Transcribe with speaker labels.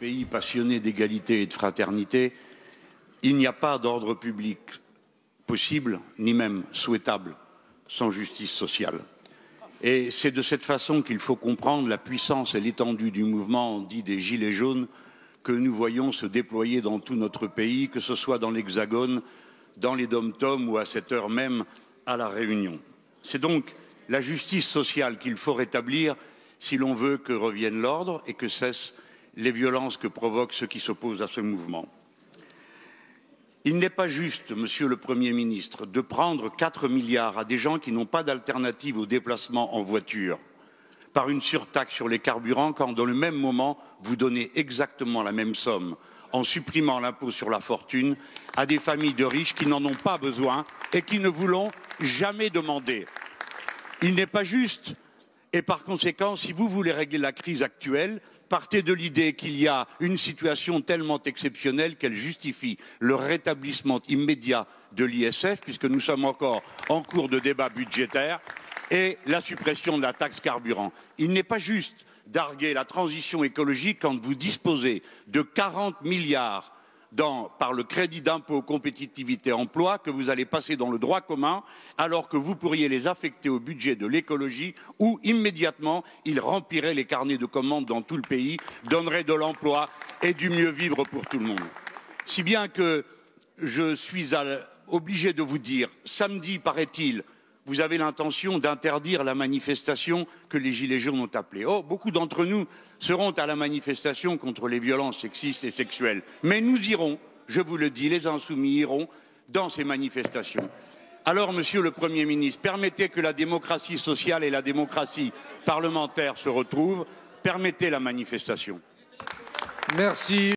Speaker 1: pays passionné d'égalité et de fraternité, il n'y a pas d'ordre public possible, ni même souhaitable, sans justice sociale. Et c'est de cette façon qu'il faut comprendre la puissance et l'étendue du mouvement dit des Gilets jaunes que nous voyons se déployer dans tout notre pays, que ce soit dans l'Hexagone, dans les dom-toms ou à cette heure même à La Réunion. C'est donc la justice sociale qu'il faut rétablir si l'on veut que revienne l'ordre et que cessent les violences que provoquent ceux qui s'opposent à ce mouvement. Il n'est pas juste, Monsieur le Premier ministre, de prendre 4 milliards à des gens qui n'ont pas d'alternative au déplacement en voiture par une surtaxe sur les carburants quand, dans le même moment, vous donnez exactement la même somme en supprimant l'impôt sur la fortune à des familles de riches qui n'en ont pas besoin et qui ne vous l'ont jamais demandé. Il n'est pas juste et par conséquent, si vous voulez régler la crise actuelle, partez de l'idée qu'il y a une situation tellement exceptionnelle qu'elle justifie le rétablissement immédiat de l'ISF, puisque nous sommes encore en cours de débat budgétaire, et la suppression de la taxe carburant. Il n'est pas juste d'arguer la transition écologique quand vous disposez de 40 milliards par le crédit d'impôt compétitivité emploi que vous allez passer dans le droit commun alors que vous pourriez les affecter au budget de l'écologie où immédiatement ils rempliraient les carnets de commandes dans tout le pays, donneraient de l'emploi et du mieux vivre pour tout le monde. Si bien que je suis obligé de vous dire, samedi paraît-il, vous avez l'intention d'interdire la manifestation que les Gilets jaunes ont appelée. Oh, beaucoup d'entre nous seront à la manifestation contre les violences sexistes et sexuelles. Mais nous irons, je vous le dis, les insoumis iront dans ces manifestations. Alors, Monsieur le Premier ministre, permettez que la démocratie sociale et la démocratie parlementaire se retrouvent. Permettez la manifestation.
Speaker 2: Merci.